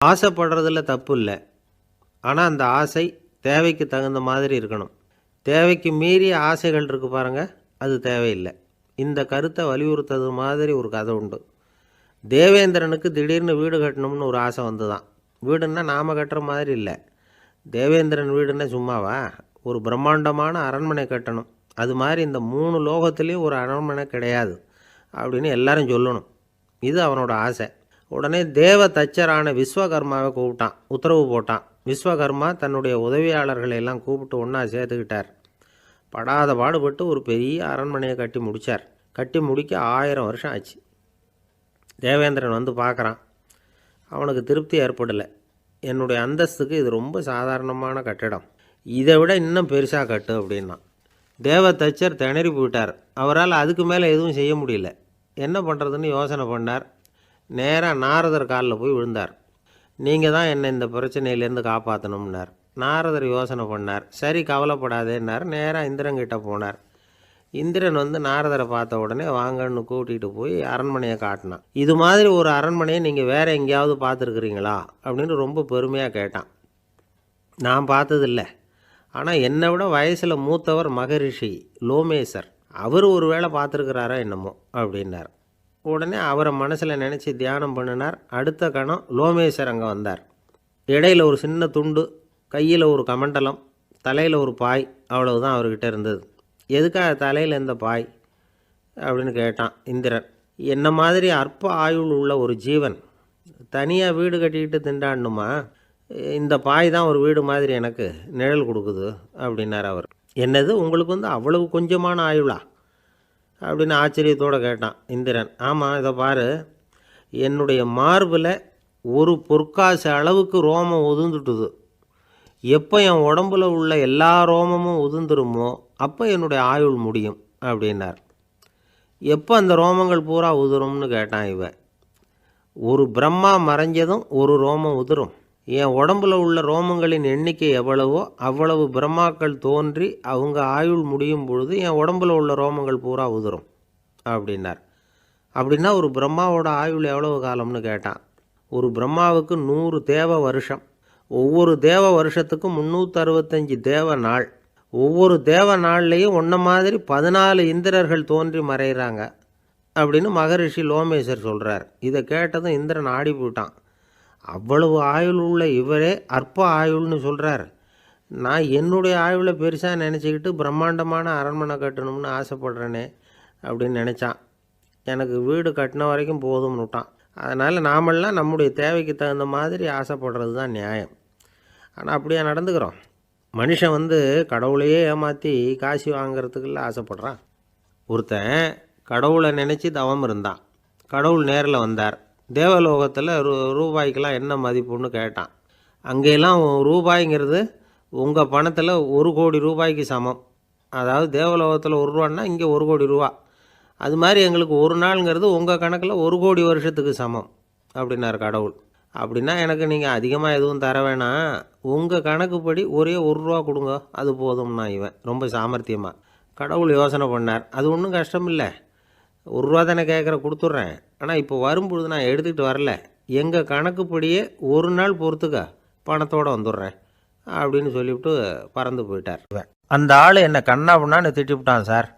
ஆசைப்படுறதுல தப்பு இல்லை. ஆனால் அந்த ஆசை தேவைக்கு தகுந்த மாதிரி இருக்கணும். தேவைக்கு மீறிய ஆசைகள் இருக்குது பாருங்கள், அது தேவையில்லை. இந்த கருத்தை வலியுறுத்தது மாதிரி ஒரு கதை உண்டு. தேவேந்திரனுக்கு திடீர்னு வீடு கட்டணும்னு ஒரு ஆசை வந்து தான். வீடுன்னா நாம் கட்டுற மாதிரி இல்லை. தேவேந்திரன் வீடுன்னா சும்மாவா? ஒரு பிரம்மாண்டமான அரண்மனை கட்டணும். அது மாதிரி இந்த 3 லோகத்துலேயும் ஒரு அரண்மனை கிடையாது அப்படின்னு எல்லாரும் சொல்லணும். இது அவனோட ஆசை. உடனே தேவ தச்சரான விஸ்வகர்மாவை கூப்பிட்டான், உத்தரவு போட்டான். விஸ்வகர்மா தன்னுடைய உதவியாளர்களை எல்லாம் கூப்பிட்டு ஒன்றா சேர்த்துக்கிட்டார். படாத பாடுபட்டு ஒரு பெரிய அரண்மனையை கட்டி முடித்தார். கட்டி முடிக்க 1000 வருஷம் ஆச்சு. தேவேந்திரன் வந்து பார்க்குறான். அவனுக்கு திருப்தி ஏற்படலை. என்னுடைய அந்தஸ்துக்கு இது ரொம்ப சாதாரணமான கட்டிடம், இதை விட இன்னும் பெருசாக கட்டு அப்படின்னா. தேவ தச்சர் திணறி போயிட்டார். அவரால் அதுக்கு மேலே எதுவும் செய்ய முடியல. என்ன பண்ணுறதுன்னு யோசனை பண்ணார். நேராக நாரதர் காலில் போய் விழுந்தார். நீங்கள் தான் என்னை இந்த பிரச்சனையிலேருந்து காப்பாற்றணும்னார். நாரதர் யோசனை பண்ணார். சரி, கவலைப்படாதேன்னார். நேராக இந்திரன்கிட்ட போனார். இந்திரன் வந்து நாரதரை பார்த்த உடனே வாங்கன்னு கூட்டிகிட்டு போய் அரண்மனையை காட்டினான். இது மாதிரி ஒரு அரண்மனையை நீங்கள் வேறு எங்கேயாவது பார்த்துருக்குறீங்களா அப்படின்னு ரொம்ப பெருமையாக கேட்டான். நான் பார்த்ததில்லை, ஆனால் என்னை விட வயசில் மூத்தவர் மகரிஷி லோமேசர், அவர் ஒரு வேளை பார்த்துருக்கிறாரா என்னமோ அப்படின்னார். உடனே அவரை மனசில் நினச்சி தியானம் பண்ணினார். அடுத்த கணம் லோமேசர் அங்கே வந்தார். இடையில் ஒரு சின்ன துண்டு, கையில் ஒரு கமண்டலம், தலையில் ஒரு பாய், அவ்வளவுதான் அவர்கிட்ட இருந்தது. எதுக்காக தலையில் இந்த பாய் அப்படின்னு கேட்டான் இந்திரன். என்ன மாதிரி அற்ப ஆயுள் உள்ள ஒரு ஜீவன் தனியாக வீடு கட்டிக்கிட்டு திண்டாடணுமா? இந்த பாய் தான் ஒரு வீடு மாதிரி எனக்கு நிழல் கொடுக்குது அப்படின்னார் அவர். என்னது, உங்களுக்கு வந்து அவ்வளவு கொஞ்சமான ஆயுளா அப்படின்னு ஆச்சரியத்தோடு கேட்டான் இந்திரன். ஆமாம், இதை பாரு, என்னுடைய மார்பில் ஒரு பொற்காசு அளவுக்கு ரோமம் உதிர்ந்துட்டுது. எப்போ என் உடம்புல உள்ள எல்லா ரோமமும் உதிர்ந்துருமோ அப்போ என்னுடைய ஆயுள் முடியும் அப்படின்னார். எப்போ அந்த ரோமங்கள் பூரா உதிரும்னு கேட்டான் இவன். ஒரு பிரம்மா மறைஞ்சதும் ஒரு ரோமம் உதிரும். என் உடம்புல உள்ள ரோமங்களின் எண்ணிக்கை எவ்வளவோ அவ்வளவு பிரம்மாக்கள் தோன்றி அவங்க ஆயுள் முடியும் பொழுது என் உடம்புல உள்ள ரோமங்கள் பூரா உதிரும் அப்படின்னார். அப்படின்னா ஒரு பிரம்மாவோட ஆயுள் எவ்வளவு காலம்னு கேட்டான். ஒரு பிரம்மாவுக்கு 100 தேவ வருஷம். ஒவ்வொரு தேவ வருஷத்துக்கும் 365 தேவ நாள். ஒவ்வொரு தேவ நாள்லேயும் ஒன்றை மாதிரி 14 இந்திரர்கள் தோன்றி மறைகிறாங்க அப்படின்னு மகரிஷி லோமேசர் சொல்கிறார். இதை கேட்டதும் இந்திரன் ஆடி போயிட்டான். அவ்வளவு ஆயுள் உள்ள இவரே அற்ப ஆயுள்னு சொல்கிறார். நான் என்னுடைய ஆயுளை பெருசாக நினச்சிக்கிட்டு பிரம்மாண்டமான அரண்மனை கட்டணும்னு ஆசைப்படுறேனே அப்படின்னு நினச்சான். எனக்கு வீடு கட்டின வரைக்கும் போதும்னு விட்டான். அதனால் நாமெல்லாம் நம்முடைய தேவைக்கு தகுந்த மாதிரி ஆசைப்படுறது தான் நியாயம். ஆனால் அப்படியே நடந்துக்கிறோம். மனுஷன் வந்து கடவுளையே ஏமாற்றி காசு வாங்கிறதுக்குள்ள ஆசைப்படுறான். ஒருத்தன் கடவுளை நினச்சி தவம் இருந்தான். கடவுள் நேரில் வந்தார். தேவலோகத்தில் ரூபாய்க்கெல்லாம் என்ன மதிப்புன்னு கேட்டான். அங்கெல்லாம் ரூபாய்ங்கிறது உங்கள் பணத்தில் 1 கோடி ரூபாய்க்கு சமம். அதாவது தேவலோகத்தில் 1 ரூபான்னா இங்கே 1 கோடி ரூபா. அது மாதிரி எங்களுக்கு ஒரு நாளுங்கிறது உங்கள் கணக்கில் 1 கோடி வருஷத்துக்கு சமம் அப்படின்னார் கடவுள். அப்படின்னா எனக்கு நீங்கள் அதிகமாக எதுவும் தர வேணாம், உங்கள் கணக்குப்படி ஒரே 1 ரூபா கொடுங்க, அது போதும்னா இவன் ரொம்ப சாமர்த்தியமாக. கடவுள் யோசனை பண்ணார். அது ஒன்றும் கஷ்டம் இல்லை, 1 ரூபா தானே கேட்குற, கொடுத்துட்றேன். ஆனால் இப்போ வரும்பொழுது நான் எடுத்துக்கிட்டு வரல, எங்கள் கணக்குப்படியே 1 நாள் பொறுத்துக்க பணத்தோடு வந்துடுறேன் அப்படின்னு சொல்லிவிட்டு பறந்து போயிட்டார். அந்த ஆள் என்னை கண்ணா பண்ணான்னு திட்டிவிட்டான் சார்,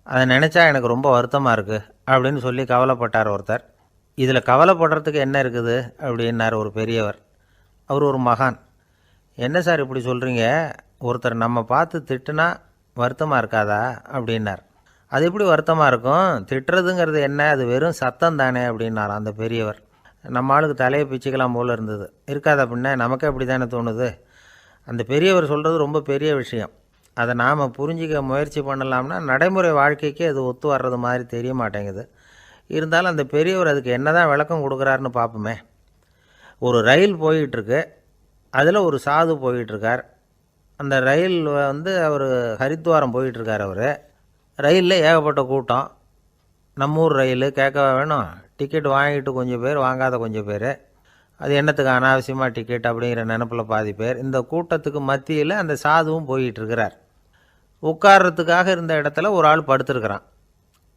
அதை நினச்சா எனக்கு ரொம்ப வருத்தமாக இருக்குது அப்படின்னு சொல்லி கவலைப்பட்டார் ஒருத்தர். இதில் கவலைப்படுறதுக்கு என்ன இருக்குது அப்படின்னார் ஒரு பெரியவர். அவர் ஒரு மகான். என்ன சார் இப்படி சொல்கிறீங்க, ஒருத்தர் நம்ம பார்த்து திட்டுனா வருத்தமாக இருக்காதா அப்படின்னார். அது எப்படி வருத்தமாக இருக்கும், திட்டுறதுங்கிறது என்ன, அது வெறும் சத்தம் தானே அப்படின்னார் அந்த பெரியவர். நம்ம ஆளுக்கு தலையை பிச்சுக்கலாம் போல் இருந்தது. இருக்காது அப்படின்னா நமக்கே அப்படி தானே தோணுது. அந்த பெரியவர் சொல்கிறது ரொம்ப பெரிய விஷயம். அதை நாம் புரிஞ்சிக்க முயற்சி பண்ணலாம்னா நடைமுறை வாழ்க்கைக்கு அது ஒத்து வர்றது மாதிரி தெரிய மாட்டேங்குது. இருந்தாலும் அந்த பெரியவர் அதுக்கு என்ன தான் விளக்கம் கொடுக்குறாருன்னு பார்ப்போமே. ஒரு ரயில் போயிட்டுருக்கு, அதில் ஒரு சாது போயிட்டுருக்கார். அந்த ரயில் வந்து அவர் ஹரித்வாரம் போயிட்டுருக்கார். அவர் ரயிலில் ஏகப்பட்ட கூட்டம். நம்ம ஊர் ரயில் கேட்க வேணும், டிக்கெட் வாங்கிட்டு கொஞ்சம் பேர், வாங்காத கொஞ்சம் பேர். அது என்னத்துக்கு அனாவசியமாக டிக்கெட் அப்படிங்கிற நினப்பில் பாதி பேர். இந்த கூட்டத்துக்கு மத்தியில் அந்த சாதுவும் போயிட்டுருக்கிறார். உட்கார்றதுக்காக இருந்த இடத்துல ஒரு ஆள் படுத்துருக்கிறான்.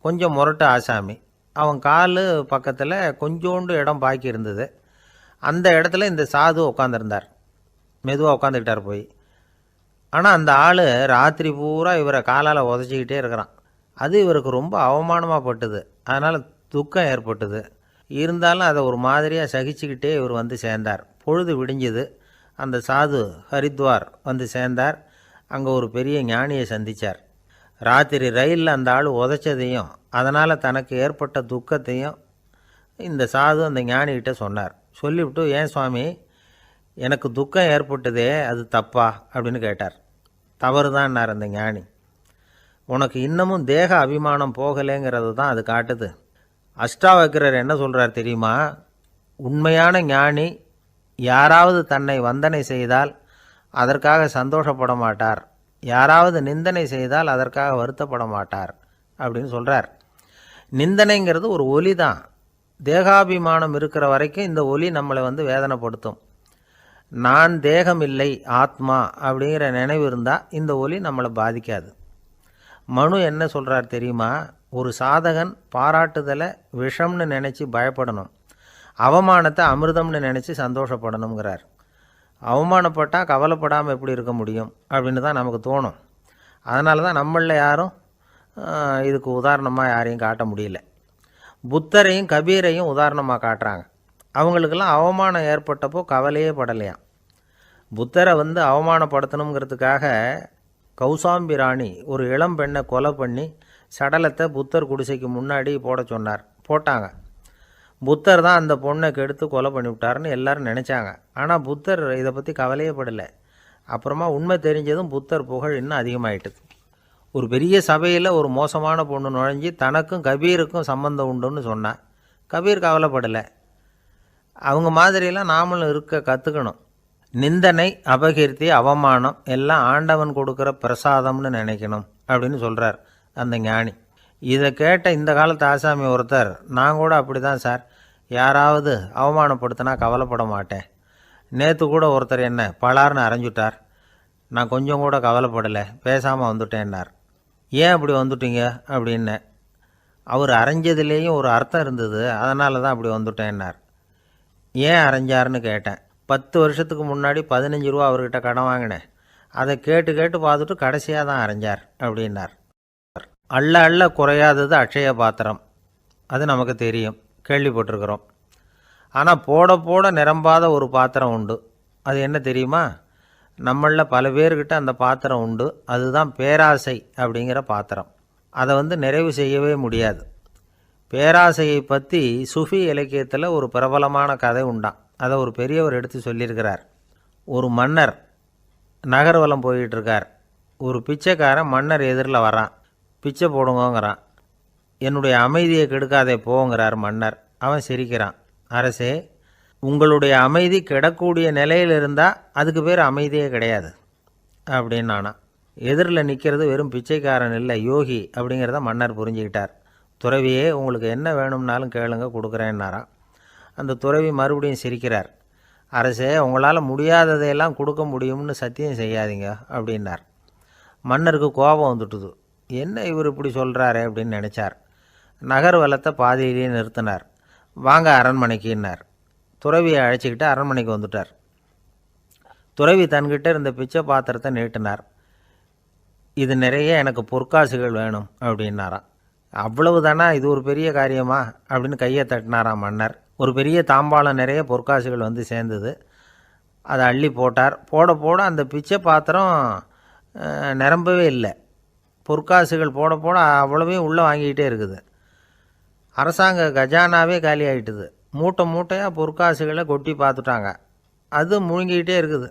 கொஞ்சம் முரட்டு ஆசாமி. அவன் கால் பக்கத்தில் கொஞ்சோண்டு இடம் பாக்கி இருந்தது. அந்த இடத்துல இந்த சாது உட்காந்துருந்தார். மெதுவாக உட்காந்துக்கிட்டார் போய். ஆனால் அந்த ஆள் ராத்திரி பூரா இவரை காலால் உதச்சிக்கிட்டே இருக்கிறான். அது இவருக்கு ரொம்ப அவமானமாக பட்டுது. அதனால் துக்கம் ஏற்பட்டுது. இருந்தாலும் அதை ஒரு மாதிரியாக சகிச்சுக்கிட்டே இவர் வந்து சேர்ந்தார். பொழுது விடிஞ்சுது. அந்த சாது ஹரித்வார் வந்து சேர்ந்தார். அங்கே ஒரு பெரிய ஞானியை சந்தித்தார். ராத்திரி ரயிலில் அந்த ஆள் உதைச்சதையும் அதனால் தனக்கு ஏற்பட்ட துக்கத்தையும் இந்த சாது அந்த ஞானிகிட்ட சொன்னார். சொல்லிவிட்டு, ஏன் சுவாமி, எனக்கு துக்கம் ஏற்பட்டதே அது தப்பா அப்படின்னு கேட்டார். தவறு தான்னார் அந்த ஞானி. உனக்கு இன்னமும் தேக அபிமானம் போகலைங்கிறது தான் அது காட்டுது. அஷ்டாவக்கிரர் என்ன சொல்கிறார் தெரியுமா? உண்மையான ஞானி யாராவது தன்னை வந்தனை செய்தால் அதற்காக சந்தோஷப்பட மாட்டார், யாராவது நிந்தனை செய்தால் அதற்காக வருத்தப்பட மாட்டார் அப்படின்னு சொல்கிறார். நிந்தனைங்கிறது ஒரு ஒலி தான். தேகாபிமானம் இருக்கிற வரைக்கும் இந்த ஒலி நம்மளை வந்து வேதனைப்படுத்தும். நான் தேகம் இல்லை, ஆத்மா அப்படிங்கிற நினைவு இருந்தால் இந்த ஒலி நம்மளை பாதிக்காது. மனு என்ன சொல்கிறார் தெரியுமா? ஒரு சாதகன் பாராட்டுதலை விஷம்னு நினச்சி பயப்படணும், அவமானத்தை அமிர்தம்னு நினச்சி சந்தோஷப்படணுங்கிறார். அவமானப்பட்டால் கவலைப்படாமல் எப்படி இருக்க முடியும் அப்படின்னு தான் நமக்கு தோணும். அதனால தான் நம்மளில் யாரும் இதுக்கு உதாரணமாக யாரையும் காட்ட முடியல. புத்தரையும் கபீரையும் உதாரணமாக காட்டுறாங்க. அவங்களுக்கெல்லாம் அவமானம் ஏற்பட்டப்போ கவலையே படலையாம். புத்தரை வந்து அவமானப்படுத்தணுங்கிறதுக்காக கௌசாம்பி ராணி ஒரு இளம் பெண்ணை கொலை பண்ணி சடலத்தை புத்தர் குடிசைக்கு முன்னாடி போட சொன்னார். போட்டாங்க. புத்தர் தான் அந்த பொண்ணை கெடுத்து கொலை பண்ணிவிட்டாருன்னு எல்லாரும் நினச்சாங்க. ஆனால் புத்தர் இதை பற்றி கவலையே படலை. அப்புறமா உண்மை தெரிஞ்சதும் புத்தர் புகழ் இன்னும் அதிகமாயிட்டுது. ஒரு பெரிய சபையில் ஒரு மோசமான பொண்ணு நுழைஞ்சி தனக்கும் கபீருக்கும் சம்பந்தம் உண்டுன்னு சொன்னான். கபீர் கவலைப்படலை. அவங்க மாதிரியெல்லாம் நாமளும் இருக்க கற்றுக்கணும். நிந்தனை, அபகீர்த்தி, அவமானம் எல்லாம் ஆண்டவன் கொடுக்குற பிரசாதம்னு நினைக்கணும் அப்படின்னு சொல்கிறார் அந்த ஞானி. இதை கேட்ட இந்த காலத்து ஆசாமி ஒருத்தர், நான் கூட அப்படி தான் சார், யாராவது அவமானப்படுத்தினா கவலைப்பட மாட்டேன். நேற்று கூட ஒருத்தர் என்ன பலார்னு அரைஞ்சுட்டார், நான் கொஞ்சம் கூட கவலைப்படலை, பேசாமல் வந்துட்டேன்னார். ஏன் அப்படி வந்துட்டீங்க அப்படின்னு. அவர் அரைஞ்சதுலேயும் ஒரு அர்த்தம் இருந்தது, அதனால தான் அப்படி வந்துட்டேன்னார். ஏன் அரைஞ்சாருன்னு கேட்டேன். 10 வருஷத்துக்கு முன்னாடி 15 ரூபா அவர்கிட்ட கடன் வாங்கினேன், அதை கேட்டு கேட்டு பார்த்துட்டு கடைசியாக தான் அரைஞ்சார் அப்படின்னார். அள்ள அள்ள குறையாதது அட்சய பாத்திரம், அது நமக்கு தெரியும், கேள்விப்பட்டிருக்கிறோம். ஆனால் போட போட நிரம்பாத ஒரு பாத்திரம் உண்டு. அது என்ன தெரியுமா? நம்மளில் பல பேர்கிட்ட அந்த பாத்திரம் உண்டு. அதுதான் பேராசை அப்படிங்கிற பாத்திரம். அதை வந்து நிறைவு செய்யவே முடியாது. பேராசையை பற்றி சுஃபி இலக்கியத்தில் ஒரு பிரபலமான கதை உண்டான். அதை ஒரு பெரியவர் எடுத்து சொல்லியிருக்கிறார். ஒரு மன்னர் நகர்வலம் போயிட்டுருக்கார். ஒரு பிச்சைக்காரன் மன்னர் எதிரில் வரான். பிச்சை போடுங்கங்கிறான். என்னுடைய அமைதியை கெடுக்காதே போங்கிறார் மன்னர். அவன் சிரிக்கிறான். அரசே, உங்களுடைய அமைதி கெடக்கூடிய நிலையில் இருந்தால் அதுக்கு பேர் அமைதியே கிடையாது அப்படின்னு நானா. எதிரில் நிற்கிறது வெறும் பிச்சைக்காரன் இல்லை, யோகி அப்படிங்கிறத மன்னர் புரிஞ்சுக்கிட்டார். துறவியே, உங்களுக்கு என்ன வேணும்னாலும் கேளுங்க, கொடுக்குறேன்னாராம். அந்த துறவி மறுபடியும் சிரிக்கிறார். அரசே, உங்களால் முடியாததையெல்லாம் கொடுக்க முடியும்னு சத்தியம் செய்யாதீங்க அப்படின்னார். மன்னருக்கு கோபம் வந்துட்டுது. என்ன இவர் இப்படி சொல்கிறாரே அப்படின்னு நினச்சார். நகர்வலத்தை பாதியிலேயே நிறுத்தினார். வாங்க அரண்மனைக்குன்னார். துறவியை அழைச்சிக்கிட்டு அரண்மனைக்கு வந்துட்டார். துறவி தன்கிட்ட இருந்த பிச்சை பாத்திரத்தை நீட்டினார். இது நிறைய எனக்கு பொற்காசுகள் வேணும் அப்படின்னாராம். அவ்வளவு தானா, இது ஒரு பெரிய காரியமா அப்படின்னு கையை தட்டினாராம் மன்னர். ஒரு பெரிய தாம்பாளம் நிறைய பொற்காசுகள் வந்து சேர்ந்தது. அதை அள்ளி போட்டார். போட போட அந்த பிச்சை பாத்திரம் நிரம்பவே இல்லை. பொற்காசுகள் போட போட அவ்வளவையும் உள்ளே வாங்கிக்கிட்டே இருக்குது. அரசாங்க கஜானாவே காலி ஆகிட்டுது. மூட்டை மூட்டையாக பொற்காசுகளை கொட்டி பார்த்துட்டாங்க. அது முழுங்கிக்கிட்டே இருக்குது.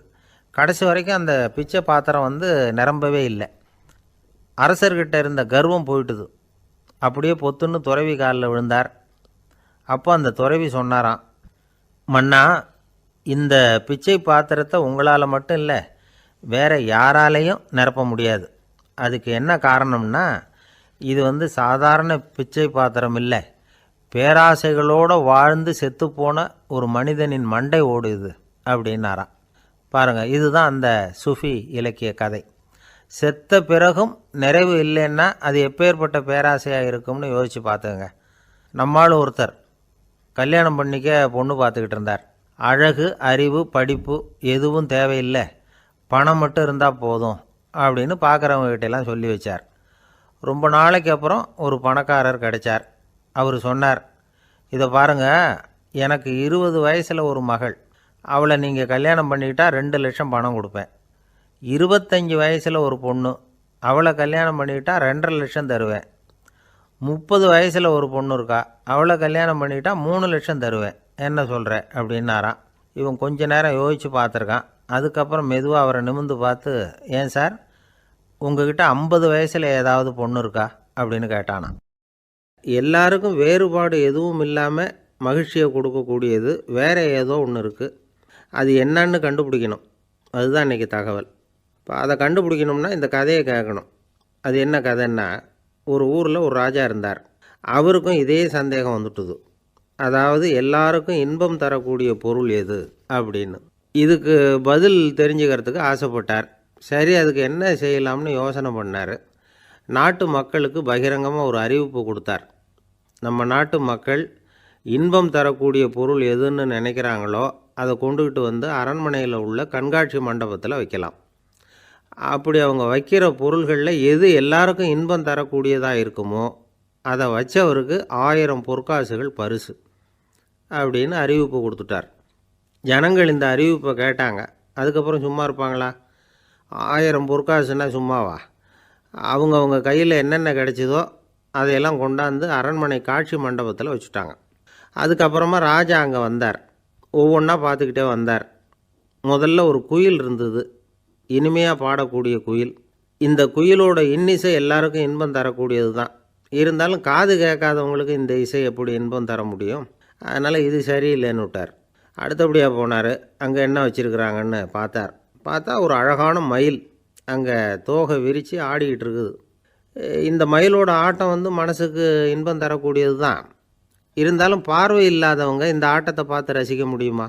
கடைசி வரைக்கும் அந்த பிச்சை பாத்திரம் வந்து நிரம்பவே இல்லை. அரசர்கிட்ட இருந்த கர்வம் போயிட்டுது. அப்படியே பொத்துன்னு துறவி காலில் விழுந்தார். அப்போ அந்த துறவி சொன்னாராம், மன்னா, இந்த பிச்சை பாத்திரத்தை உங்களால் மட்டும் இல்லை, வேறு யாராலையும் நிரப்ப முடியாது. அதுக்கு என்ன காரணம்னா, இது வந்து சாதாரண பிச்சை பாத்திரம் இல்லை, பேராசைகளோடு வாழ்ந்து செத்துப்போன ஒரு மனிதனின் மண்டை ஓடுது அப்படின்னாராம். பாருங்கள், இதுதான் அந்த சுஃபி இலக்கிய கதை. செத்த பிறகும் நிறைவு இல்லைன்னா அது எப்பேற்பட்ட பேராசையாக இருக்கும்னு யோசித்து பார்த்துங்க. நம்மளும் ஒருத்தர் கல்யாணம் பண்ணிக்க பொண்ணு பார்த்துக்கிட்டு இருந்தார். அழகு, அறிவு, படிப்பு எதுவும் தேவையில்லை, பணம் மட்டும் இருந்தால் போதும் அப்படின்னு பார்க்குறவங்ககிட்டெல்லாம் சொல்லி வச்சார். ரொம்ப நாளைக்கு அப்புறம் ஒரு பணக்காரர் கிடைச்சார். அவர் சொன்னார், இதை பாருங்கள், எனக்கு 20 வயசில் ஒரு மகள், அவளை நீங்கள் கல்யாணம் பண்ணிக்கிட்டால் 2 லட்சம் பணம் கொடுப்பேன். 25 வயசில் ஒரு பொண்ணு, அவளை கல்யாணம் பண்ணிக்கிட்டால் 2.5 லட்சம் தருவேன். 30 வயசில் ஒரு பொண்ணு இருக்கா, அவளை கல்யாணம் பண்ணிக்கிட்டால் 3 லட்சம் தருவேன். என்ன சொல்கிற அப்படின்னாராம். இவன் கொஞ்ச நேரம் யோசித்து பார்த்துருக்கான். அதுக்கப்புறம் மெதுவாக அவரை நிமிர்ந்து பார்த்து, ஏன் சார், உங்ககிட்ட 50 வயசில் ஏதாவது பொண்ணு இருக்கா அப்படின்னு கேட்டானா. எல்லாருக்கும் வேறுபாடு எதுவும் இல்லாமல் மகிழ்ச்சியை கொடுக்கக்கூடியது வேறு ஏதோ ஒன்று இருக்குது, அது என்னன்னு கண்டுபிடிக்கணும். அதுதான் இன்றைக்கி தகவல். இப்போ அதை கண்டுபிடிக்கணும்னா இந்த கதையை கேட்கணும். அது என்ன கதைன்னா, ஒரு ஊரில் ஒரு ராஜா இருந்தார். அவருக்கும் இதே சந்தேகம் வந்துட்டுது. அதாவது எல்லாருக்கும் இன்பம் தரக்கூடிய பொருள் எது அப்படின்னு. இதுக்கு பதில் தெரிஞ்சுக்கிறதுக்கு ஆசைப்பட்டார். சரி, அதுக்கு என்ன செய்யலாம்னு யோசனை பண்ணார். நாட்டு மக்களுக்கு பகிரங்கமாக ஒரு அறிவிப்பு கொடுத்தார். நம்ம நாட்டு மக்கள் இன்பம் தரக்கூடிய பொருள் எதுன்னு நினைக்கிறாங்களோ அதை கொண்டுக்கிட்டு வந்து அரண்மனையில் உள்ள கண்காட்சி மண்டபத்தில் வைக்கலாம். அப்படி அவங்க வைக்கிற பொருள்களில் எது எல்லாருக்கும் இன்பம் தரக்கூடியதாக இருக்குமோ அதை வச்சவருக்கு 1000 பொற்காசுகள் பரிசு அப்படின்னு அறிவிப்பு கொடுத்துட்டார். ஜனங்கள் இந்த அறிவிப்பை கேட்டாங்க. அதுக்கப்புறம் சும்மா இருப்பாங்களா? 1000 பொற்காசுன்னா சும்மாவா? அவங்க கையில் என்னென்ன கிடைச்சதோ அதையெல்லாம் கொண்டாந்து அரண்மனை காட்சி மண்டபத்தில் வச்சுட்டாங்க. அதுக்கப்புறமா ராஜா அங்கே வந்தார். ஒவ்வொன்றா பார்த்துக்கிட்டே வந்தார். முதல்ல ஒரு குயில் இருந்தது, இனிமையாக பாடக்கூடிய குயில். இந்த குயிலோட இன்னிசை எல்லாருக்கும் இன்பம் தரக்கூடியது தான். இருந்தாலும் காது கேட்காதவங்களுக்கு இந்த இசை எப்படி இன்பம் தர முடியும்? அதனால் இது சரியில்லைன்னு விட்டார். அடுத்தபடியாக போனார். அங்கே என்ன வச்சுருக்குறாங்கன்னு பார்த்தா ஒரு அழகான மயில் அங்கே தோகை விரித்து ஆடிக்கிட்டு இருக்குது. இந்த மயிலோட ஆட்டம் மனசுக்கு இன்பம் தரக்கூடியது தான். இருந்தாலும் பார்வை இல்லாதவங்க இந்த ஆட்டத்தை பார்த்து ரசிக்க முடியுமா?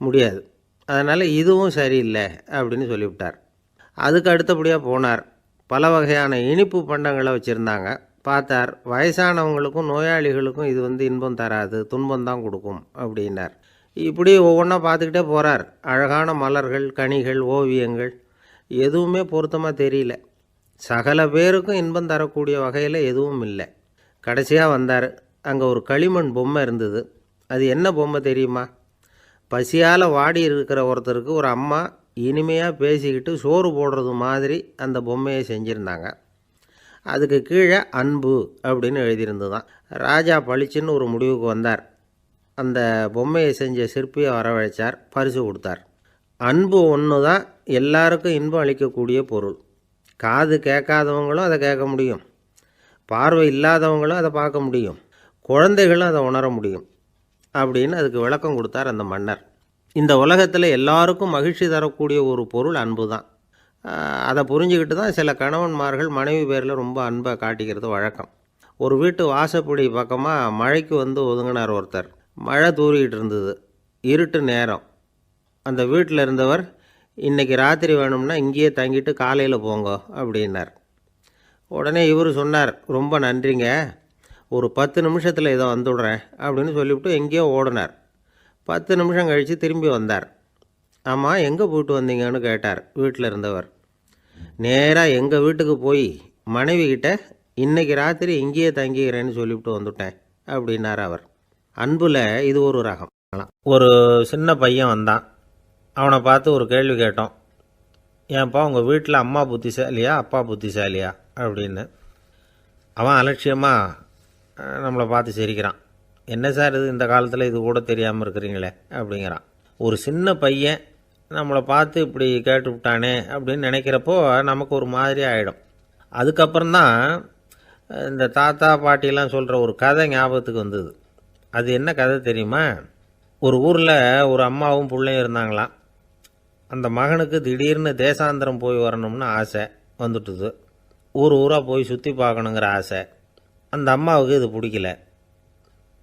முடியாது. அதனால் இதுவும் சரியில்லை அப்படின்னு சொல்லிவிட்டார். அதுக்கு அடுத்தபடியாக போனார். பல வகையான இனிப்பு பண்டங்களை வச்சுருந்தாங்க. பார்த்தார், வயசானவங்களுக்கும் நோயாளிகளுக்கும் இது இன்பம் தராது, துன்பம்தான் கொடுக்கும் அப்படின்னார். இப்படி ஒவ்வொன்றா பார்த்துக்கிட்டே போகிறார். அழகான மலர்கள், கனிகள், ஓவியங்கள் எதுவுமே பொருத்தமாக தெரியல. சகல பேருக்கும் இன்பம் தரக்கூடிய வகையில் எதுவும் இல்லை. கடைசியாக வந்தார். அங்கே ஒரு களிமண் பொம்மை இருந்தது. அது என்ன பொம்மை தெரியுமா? பசியால் வாடி இருக்கிற ஒருத்தருக்கு ஒரு அம்மா இனிமையாக பேசிக்கிட்டு சோறு போடுறது மாதிரி அந்த பொம்மையை செஞ்சுருந்தாங்க. அதுக்கு கீழே அன்பு அப்படின்னு எழுதியிருந்து தான். ராஜா பளிச்சுன்னு ஒரு முடிவுக்கு வந்தார். அந்த பொம்மையை செஞ்ச சிற்பியை வரவழைச்சார், பரிசு கொடுத்தார். அன்பு ஒன்று தான் எல்லாருக்கும் இன்பம் அளிக்கக்கூடிய பொருள். காது கேட்காதவங்களும் அதை கேட்க முடியும், பார்வை இல்லாதவங்களும் அதை பார்க்க முடியும், குழந்தைகளும் அதை உணர முடியும் அப்படின்னு அதுக்கு விளக்கம் கொடுத்தார் அந்த மன்னர். இந்த உலகத்தில் எல்லாருக்கும் மகிழ்ச்சி தரக்கூடிய ஒரு பொருள் அன்பு தான். அதை புரிஞ்சுக்கிட்டு தான் சில கணவன்மார்கள் மனைவி பேரில் ரொம்ப அன்பை காட்டிக்கிறது வழக்கம். ஒரு வீட்டு வாசப்படி பக்கமாக மழைக்கு ஒதுங்கினார் ஒருத்தர். மழை தூறிக்கிட்டு இருந்தது, இருட்டு நேரம். அந்த வீட்டில் இருந்தவர், இன்றைக்கி ராத்திரி வேணும்னா இங்கேயே தங்கிட்டு காலையில் போங்க அப்படின்னார். உடனே இவர் சொன்னார், ரொம்ப நன்றிங்க, ஒரு 10 நிமிஷத்தில் இதை வந்துவிடுறேன் அப்படின்னு சொல்லிவிட்டு எங்கேயோ ஓடினார். 10 நிமிஷம் கழித்து திரும்பி வந்தார். ஆமாம், எங்கே போயிட்டு வந்தீங்கன்னு கேட்டார் வீட்டில் இருந்தவர். நேராக எங்கள் வீட்டுக்கு போய் மனைவிக்கிட்ட இன்றைக்கி ராத்திரி இங்கேயே தங்கிக்கிறேன்னு சொல்லிவிட்டு வந்துவிட்டேன் அப்படின்னார் அவர். அன்பில் இது ஒரு ரகம். ஒரு சின்ன பையன் வந்தான். அவனை பார்த்து ஒரு கேள்வி கேட்டோம். ஏன்ப்பா உங்கள் வீட்டில் அம்மா புத்திசாலியா அப்பா புத்திசாலியா அப்படின்னு. அவன் அலட்சியமாக நம்மளை பார்த்து சிரிக்கிறான். என்ன சார் இது, இந்த காலத்தில் இது கூட தெரியாமல் இருக்கிறீங்களே அப்படிங்கிறான். ஒரு சின்ன பையன் நம்மளை பார்த்து இப்படி கேட்டுவிட்டானே அப்படின்னு நினைக்கிறப்போ நமக்கு ஒரு மாதிரி ஆகிடும். அதுக்கப்புறம்தான் இந்த தாத்தா பாட்டிலாம் சொல்கிற ஒரு கதை ஞாபகத்துக்கு வந்தது. அது என்ன கதை தெரியுமா? ஒரு ஊரில் ஒரு அம்மாவும் பிள்ளையும் இருந்தாங்களாம். அந்த மகனுக்கு திடீர்னு தேசாந்திரம் போய் வரணும்னு ஆசை வந்துட்டுது. ஊராக போய் சுற்றி பார்க்கணுங்கிற ஆசை. அந்த அம்மாவுக்கு இது பிடிக்கல.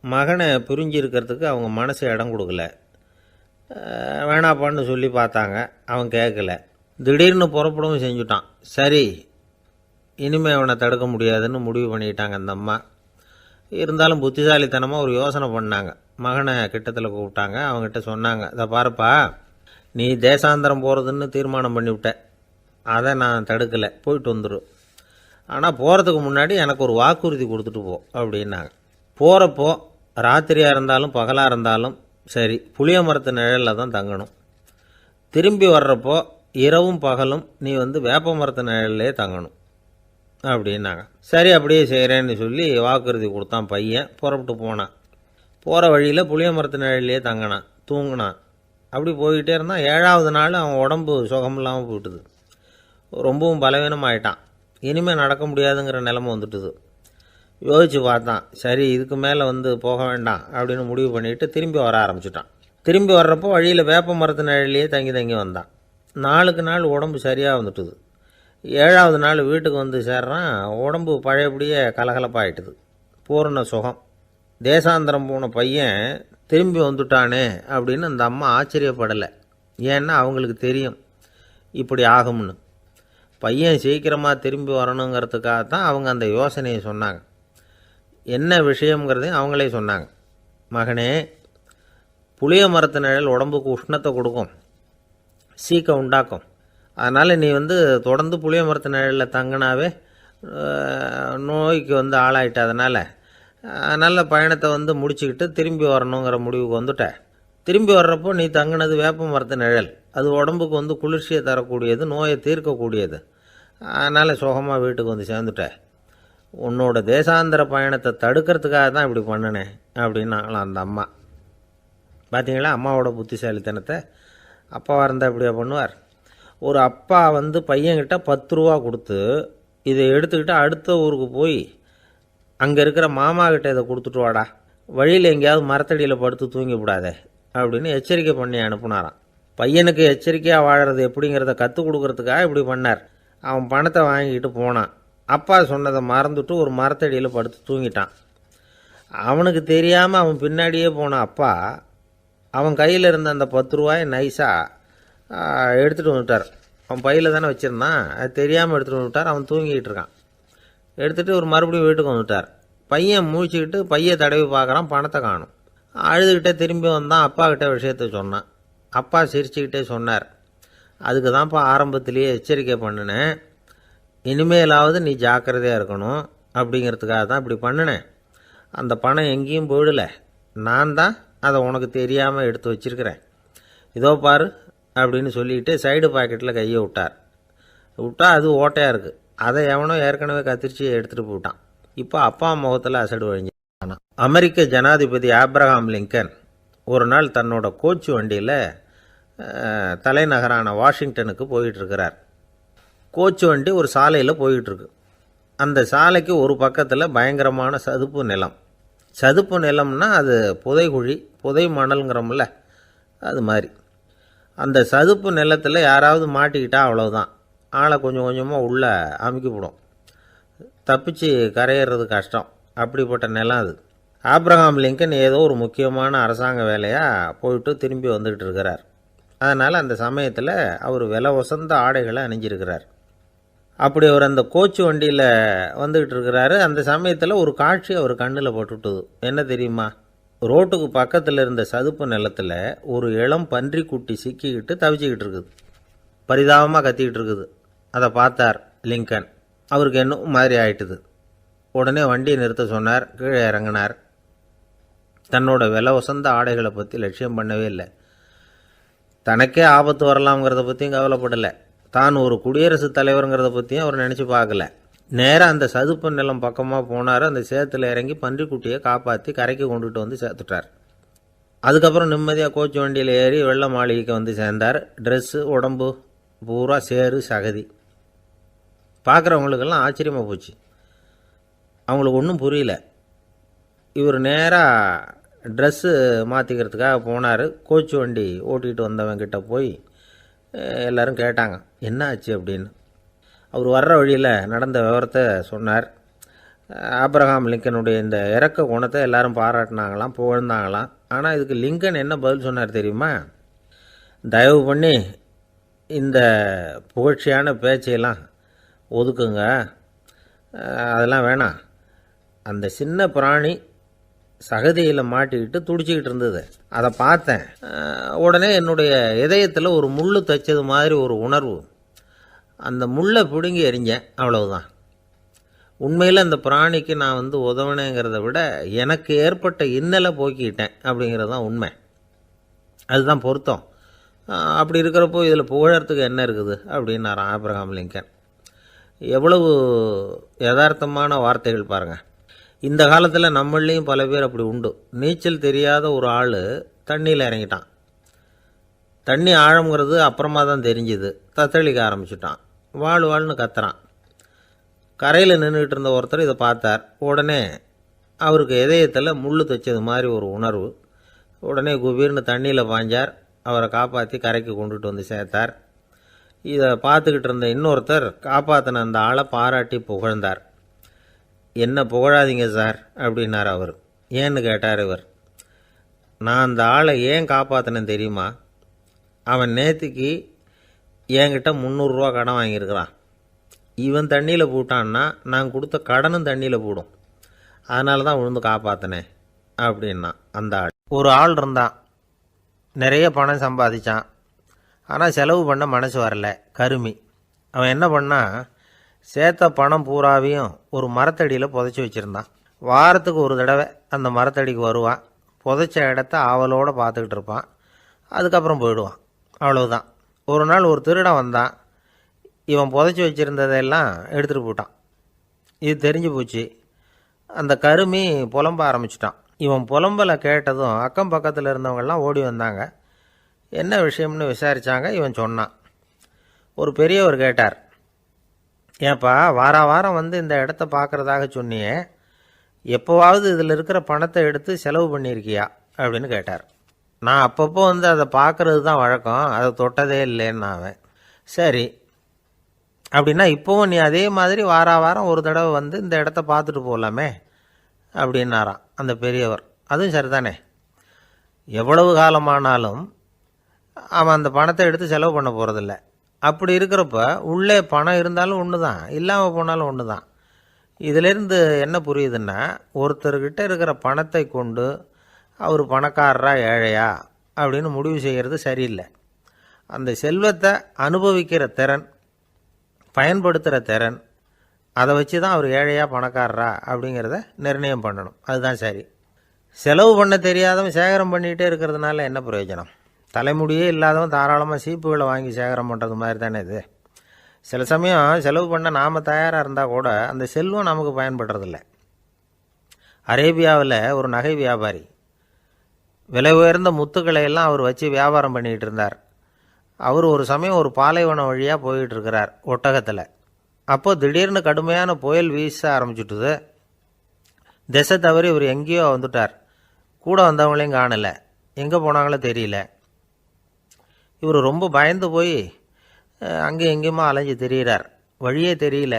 மகனை பிரிஞ்சு இருக்கிறதுக்கு அவங்க மனசு இடம் கொடுக்கல. வேணாப்பான்னு சொல்லி பார்த்தாங்க, அவன் கேட்கல. திடீர்னு புறப்படவும் செஞ்சுட்டான். சரி, இனிமேல் அவனை தடுக்க முடியாதுன்னு முடிவு பண்ணிட்டாங்க அந்த அம்மா. இருந்தாலும் புத்திசாலித்தனமாக ஒரு யோசனை பண்ணாங்க. மகனை கிட்டத்தில் கூப்பிட்டாங்க. அவங்ககிட்ட சொன்னாங்க, இதை பாருப்பா, நீ தேசாந்திரம் போகிறதுன்னு தீர்மானம் பண்ணிவிட்ட, அதை நான் தடுக்கலை, போயிட்டு வந்துடும். ஆனால் போகிறதுக்கு முன்னாடி எனக்கு ஒரு வாக்குறுதி கொடுத்துட்டு போ அப்படின்னாங்க. போகிறப்போ ராத்திரியாக இருந்தாலும் பகலாக இருந்தாலும் சரி, புளிய மரத்து நிழலில் தான் தங்கணும். திரும்பி வர்றப்போ இரவும் பகலும் நீ வேப்ப மரத்து நிழல்லே தங்கணும் அப்படின்னாங்க. சரி, அப்படியே செய்கிறேன்னு சொல்லி வாக்குறுதி கொடுத்தான். பையன் புறப்பட்டு போனான். போகிற வழியில் புளிய மரத்து நிழல்லையே தங்கினான், தூங்கினான். அப்படி போய்கிட்டே இருந்தான். 7ஆவது நாள் அவன் உடம்பு சுகமில்லாமல் போயிட்டுது. ரொம்பவும் பலவீனமாயிட்டான். இனிமேல் நடக்க முடியாதுங்கிற நிலைமை வந்துட்டுது. யோசித்து பார்த்தான். சரி, இதுக்கு மேலே போக வேண்டாம் அப்படின்னு முடிவு பண்ணிவிட்டு திரும்பி வர ஆரம்பிச்சிட்டான். திரும்பி வர்றப்போ வழியில் வேப்ப மரத்து நிழல்லையே தங்கி வந்தான். நாளுக்கு நாள் உடம்பு சரியாக வந்துட்டுது. 7ஆவது நாள் வீட்டுக்கு சேர்றான். உடம்பு பழையபடியே கலகலப்பாயிட்டுது. பூரண சுகம். தேசாந்திரம் போன பையன் திரும்பி வந்துட்டானே அப்படின்னு அந்த அம்மா ஆச்சரியப்படலை. ஏன்னா அவங்களுக்கு தெரியும் இப்படி ஆகும்னு. பையன் சீக்கிரமாக திரும்பி வரணுங்கிறதுக்காக தான் அவங்க அந்த யோசனையை சொன்னாங்க. என்ன விஷயங்கிறதையும் அவங்களே சொன்னாங்க. மகனே, புளிய மரத்து நிழல் உடம்புக்கு உஷ்ணத்தை கொடுக்கும், சீக்கம் உண்டாக்கும். அதனால் நீ தொடர்ந்து புளிய மரத்து நிழலில் தங்கினாவே நோய்க்கு ஆளாயிட்ட. அதனால் நல்ல பயணத்தை முடிச்சுக்கிட்டு திரும்பி வரணுங்கிற முடிவுக்கு வந்துட்ட. திரும்பி வர்றப்போ நீ தங்கினது வேப்ப மரத்து நிழல். அது உடம்புக்கு குளிர்ச்சியை தரக்கூடியது, நோயை தீர்க்கக்கூடியது. அதனால் சுகமாக வீட்டுக்கு சேர்ந்துட்ட. உன்னோட தேசாந்திர பயணத்தை தடுக்கிறதுக்காக தான் இப்படி பண்ணினேன் அப்படின்னாங்களாம் அந்த அம்மா. பார்த்தீங்களா அம்மாவோட புத்திசாலித்தனத்தை? அப்பாவாக இருந்தால் இப்படியா பண்ணுவார்? ஒரு அப்பா பையன்கிட்ட 10 ரூபா கொடுத்து இதை எடுத்துக்கிட்டு அடுத்த ஊருக்கு போய் அங்கே இருக்கிற மாமா கிட்ட இதை கொடுத்துட்டு வாடா, வழியில் எங்கேயாவது மரத்தடியில் படுத்து தூங்கி விடாதே அப்படின்னு எச்சரிக்கை பண்ணி அனுப்புனாராம். பையனுக்கு எச்சரிக்கையாக வாழறது எப்படிங்கிறத கற்றுக் கொடுக்கறதுக்காக இப்படி பண்ணார். அவன் பணத்தை வாங்கிட்டு போனான். அப்பா சொன்னதை மறந்துட்டு ஒரு மரத்தடியில் படுத்து தூங்கிட்டான். அவனுக்கு தெரியாமல் அவன் பின்னாடியே போன அப்பா அவன் கையில் இருந்த அந்த 10 ரூபாயை நைஸாக எடுத்துகிட்டு வந்துட்டார். அவன் பையில் தானே வச்சுருந்தான், அது தெரியாமல் எடுத்துகிட்டு வந்துட்டார். அவன் தூங்கிக்கிட்டு இருக்கான். எடுத்துகிட்டு ஒரு மறுபடியும் வீட்டுக்கு வந்துட்டார். பையன் முழிச்சுக்கிட்டு பையை தடவி பார்க்குறான், பணத்தை காணும். அழுதுகிட்டே திரும்பி வந்தான். அப்பா கிட்ட விஷயத்த சொன்னான். அப்பா சிரிச்சுக்கிட்டே சொன்னார், அதுக்கு தான்ப்பா ஆரம்பத்திலேயே எச்சரிக்கை பண்ணினேன், இனிமேலாவது நீ ஜாக்கிரதையாக இருக்கணும் அப்படிங்கிறதுக்காக தான் இப்படி பண்ணினேன். அந்த பணம் எங்கேயும் போயிடலை, நான் தான் அதை உனக்கு தெரியாமல் எடுத்து வச்சிருக்கிறேன். இதோ பாரு அப்படின்னு சொல்லிட்டு சைடு பாக்கெட்டில் கையை விட்டா அது ஓட்டையாக இருக்குது. அதை எவனோ ஏற்கனவே கத்திரிச்சு எடுத்துகிட்டு போட்டான். இப்போ அப்பா முகத்தில் அசடு வழிஞ்சான். அமெரிக்க ஜனாதிபதி ஆப்ரஹாம் லிங்கன் ஒரு நாள் தன்னோட கோச்சு வண்டியில் தலைநகரான வாஷிங்டனுக்கு போயிட்டுருக்கிறார். கோச்சு வண்டி ஒரு சாலையில் போயிட்டுருக்கு. அந்த சாலைக்கு ஒரு பக்கத்தில் பயங்கரமான சதுப்பு நிலம். சதுப்பு நிலம்னா அது புதைகுழி, புதை மணல்ங்கிறோம்ல, அது மாதிரி. அந்த சதுப்பு நிலத்தில் யாராவது மாட்டிக்கிட்டா அவ்வளோதான், ஆளை கொஞ்சம் கொஞ்சமாக உள்ளே அமுக்கிவிடும். தப்பிச்சு கரையிறது கஷ்டம். அப்படிப்பட்ட நிலம் அது. ஆப்ரஹாம் லிங்கன் ஏதோ ஒரு முக்கியமான அரசாங்க வேலையாக போயிட்டு திரும்பி வந்துக்கிட்டு இருக்கிறார். அதனால் அந்த சமயத்தில் அவர் விலை உசந்த ஆடைகளை அணிஞ்சிருக்கிறார். அப்படி அவர் அந்த கோச்சு வண்டியில் வந்துக்கிட்டு இருக்கிறாரு. அந்த சமயத்தில் ஒரு காட்சி அவர் கண்ணில் பட்டுவிட்டது. என்ன தெரியுமா? ரோட்டுக்கு பக்கத்தில் இருந்த சதுப்பு நிலத்தில் ஒரு இளம் பன்றிக்குட்டி சிக்கிக்கிட்டு தவிச்சிக்கிட்டு இருக்குது. பரிதாபமாக கத்திக்கிட்டு இருக்குது. அதை பார்த்தார் லிங்கன். அவருக்கு என்ன மாதிரி ஆயிட்டுது. உடனே வண்டியை நிறுத்த சொன்னார். கீழே இறங்கினார். தன்னோட விலை உசந்த ஆடைகளை பற்றி லட்சியம் பண்ணவே இல்லை. தனக்கே ஆபத்து வரலாம்ங்கிறத பற்றியும் கவலைப்படலை. தான் ஒரு குடியரசுத் தலைவருங்கிறத பற்றியும் அவர் நினச்சி பார்க்கல. நேராக அந்த சதுப்பு நிலம் பக்கமாக போனார். அந்த சேத்துல இறங்கி பன்றிக்குட்டியை காப்பாற்றி கரைக்கு கொண்டுட்டு சேர்த்துட்டார். அதுக்கப்புறம் நிம்மதியாக கோச்சு வண்டியில் ஏறி வெள்ளை மாளிகைக்கு சேர்ந்தார். ட்ரெஸ்ஸு உடம்பு பூரா சேறு சகதி. பார்க்குறவங்களுக்கெல்லாம் ஆச்சரியமாக போச்சு. அவங்களுக்கு ஒன்றும் புரியல. இவர் நேராக ட்ரெஸ்ஸு மாற்றிக்கிறதுக்காக போனார். கோச்சு வண்டி ஓட்டிகிட்டு வந்தவங்கிட்ட போய் எல்லோரும் கேட்டாங்க, என்ன ஆச்சு அப்படின்னு. அவர் வர்ற வழியில் நடந்த விவரத்தை சொன்னார். ஆப்ரஹாம் லிங்கனுடைய இந்த இறக்க குணத்தை எல்லாரும் பாராட்டினாங்களாம், புகழ்ந்தாங்களாம். ஆனால் இதுக்கு லிங்கன் என்ன பதில் சொன்னார் தெரியுமா? தயவு பண்ணி இந்த புகழ்ச்சியான பேச்சையெல்லாம் ஒதுக்குங்க, அதெல்லாம் வேணாம். அந்த சின்ன பிராணி சகதியில் மாட்டிக்கிட்டு துடிச்சிக்கிட்டு இருந்தது. அதை பார்த்தேன். உடனே என்னுடைய இதயத்தில் ஒரு முள் தைச்சது மாதிரி ஒரு உணர்வு. அந்த முள்ளை பிடுங்கி எறிஞ்சேன், அவ்வளவுதான். உண்மையில் அந்த பிராணிக்கு நான் உதவினேங்கிறத விட எனக்கு ஏற்பட்ட இன்னலை போக்கிக்கிட்டேன் அப்படிங்கிறது தான் உண்மை. அதுதான் பொருத்தம். அப்படி இருக்கிறப்போ இதில் புகழறதுக்கு என்ன இருக்குது அப்படின்னாரு ஆபிரகாம் லிங்கன். எவ்வளவு யதார்த்தமான வார்த்தைகள் பாருங்கள். இந்த காலத்தில் நம்மளையும் பல பேர் அப்படி உண்டு. நீச்சல் தெரியாத ஒரு ஆள் தண்ணியில் இறங்கிட்டான். தண்ணி ஆழங்கிறது அப்புறமா தான் தெரிஞ்சுது. தத்தளிக்க ஆரம்பிச்சிட்டான். வாழ்னு கத்துறான். கரையில் நின்றுக்கிட்டு இருந்த ஒருத்தர் இதை பார்த்தார். உடனே அவருக்கு இதயத்தில் முள் தைச்சது மாதிரி ஒரு உணர்வு. உடனே குபீர்னு தண்ணியில் பாய்ஞ்சார். அவரை காப்பாற்றி கரைக்கு கொண்டுட்டு வந்து சேர்த்தார். இதை பார்த்துக்கிட்டு இருந்த இன்னொருத்தர் காப்பாற்றின அந்த ஆளை பாராட்டி புகழ்ந்தார். என்ன புகழாதீங்க சார் அப்படின்னார் அவர். ஏன்னு கேட்டார் இவர். நான் அந்த ஆளை ஏன் காப்பாற்றினேன் தெரியுமா? அவன் நேற்றுக்கு என்கிட்ட 300 ரூபா கடன் வாங்கியிருக்கிறான். இவன் தண்ணியில் போட்டான்னா நான் கொடுத்த கடனும் தண்ணியில் போடும். அதனால தான் விழுந்து காப்பாற்றினேன் அப்படின்னா அந்த ஆள். ஒரு ஆள் இருந்தான், நிறைய பணம் சம்பாதிச்சான். ஆனால் செலவு பண்ண மனசு வரல, கருமி. அவன் என்ன பண்ணான், சேர்த்த பணம் பூராவையும் ஒரு மரத்தடியில் புதைச்சி வச்சுருந்தான். வாரத்துக்கு ஒரு தடவை அந்த மரத்தடிக்கு வருவான். புதைச்ச இடத்த ஆவலோடு பார்த்துக்கிட்டு இருப்பான். அதுக்கப்புறம் போயிடுவான். அவ்வளவுதான். ஒரு நாள் ஒரு திருடன் வந்தான். இவன் புதைச்சி வச்சுருந்ததெல்லாம் எடுத்துகிட்டு போட்டான். இது தெரிஞ்சு போச்சு. அந்த கருமி புலம்ப ஆரம்பிச்சிட்டான். இவன் புலம்பலை கேட்டதும் அக்கம் பக்கத்தில் இருந்தவங்கெல்லாம் ஓடி வந்தாங்க. என்ன விஷயம்னு விசாரித்தாங்க. இவன் சொன்னான். ஒரு பெரியவர் கேட்டார், ஏப்பா வாரம் இந்த இடத்த பார்க்குறதாக சொன்னியே, எப்போவாவது இதில் இருக்கிற பணத்தை எடுத்து செலவு பண்ணியிருக்கியா அப்படின்னு கேட்டார். நான் அப்பப்போ அதை பார்க்குறது தான் வழக்கம், அதை தொட்டதே இல்லைன்னு அவன். சரி, அப்படின்னா இப்போவும் நீ அதே மாதிரி வாரம் ஒரு தடவை இந்த இடத்த பார்த்துட்டு போகலாமே அப்படின்னாராம் அந்த பெரியவர். அதுவும் சரிதானே. எவ்வளவு காலமானாலும் அவன் அந்த பணத்தை எடுத்து செலவு பண்ண போகிறதில்ல. அப்படி இருக்கிறப்ப உள்ளே பணம் இருந்தாலும் ஒன்று தான், இல்லாமல் போனாலும் ஒன்று தான். இதிலேருந்து என்ன புரியுதுன்னா, ஒருத்தர்கிட்ட இருக்கிற பணத்தை கொண்டு அவர் பணக்காரரா ஏழையா அப்படின்னு முடிவு செய்கிறது சரியில்லை. அந்த செல்வத்தை அனுபவிக்கிற திறன், பயன்படுத்துகிற திறன், அதை வச்சு தான் அவர் ஏழையா பணக்காரரா அப்படிங்கிறத நிர்ணயம் பண்ணணும். அதுதான் சரி. செலவு பண்ண தெரியாதவன் சேகரம் பண்ணிகிட்டே இருக்கிறதுனால என்ன பிரயோஜனம்? தலைமுடியே இல்லாதவன் தாராளமாக சீப்புகளை வாங்கி சேகரம் பண்ணுறது மாதிரி தானே இது. சில சமயம் செலவு பண்ண நாம் தயாராக இருந்தால் கூட அந்த செல்வம் நமக்கு பயன்படுறதில்ல. அரேபியாவில் ஒரு நகை வியாபாரி விலை உயர்ந்த முத்துக்களை எல்லாம் அவர் வச்சு வியாபாரம் பண்ணிகிட்டு இருந்தார். அவர் ஒரு சமயம் ஒரு பாலைவனம் வழியாக போயிட்டு இருக்கிறார் ஒட்டகத்தில். அப்போது திடீர்னு கடுமையான புயல் வீச ஆரம்பிச்சுட்டுது. திசை தவறி இவர் எங்கேயோ வந்துட்டார். கூட வந்தவங்களையும் காணலை, எங்கே போனாங்களோ தெரியல. இவர் ரொம்ப பயந்து போய் அங்கே எங்கேயுமா அலைஞ்சு திரியிறார். வழியே தெரியல.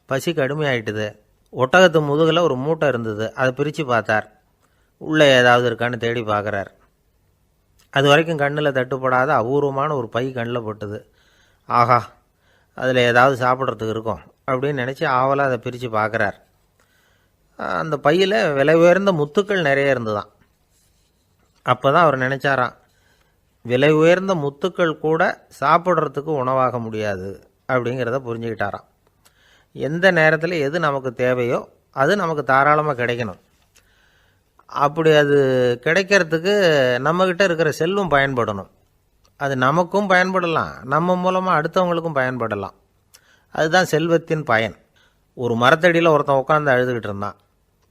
பசி கடுமையாயிட்டுது. ஒட்டகத்து முதுகில் ஒரு மூட்டை இருந்தது. அதை பிரித்து பார்த்தார். உள்ளே ஏதாவது இருக்கான்னு தேடி பார்க்குறார். அது வரைக்கும் கண்ணில் தட்டுப்படாத அபூர்வமான ஒரு பை கண்ணில் பட்டுது. ஆஹா, அதில் ஏதாவது சாப்பிட்றதுக்கு இருக்கும் அப்படின்னு நினச்சி ஆவலாக அதை பிரித்து பார்க்குறார். அந்த பையில் விலை உயர்ந்த முத்துக்கள் நிறைய இருந்துதான். அப்போ தான் அவர் நினச்சாராம், விலை உயர்ந்த முத்துக்கள் கூட சாப்பிட்றதுக்கு உணவாக முடியாது அப்படிங்கிறத புரிஞ்சுக்கிட்டாராம். எந்த நேரத்தில் எது நமக்கு தேவையோ அது நமக்கு தாராளமாக கிடைக்கணும். அப்படி அது கிடைக்கிறதுக்கு நம்மக்கிட்ட இருக்கிற செல்வம் பயன்படணும். அது நமக்கும் பயன்படலாம், நம்ம மூலமாக அடுத்தவங்களுக்கும் பயன்படலாம். அதுதான் செல்வத்தின் பயன். ஒரு மரத்தடியில் ஒருத்தன் உட்காந்து அழுதுகிட்டு இருந்தான்.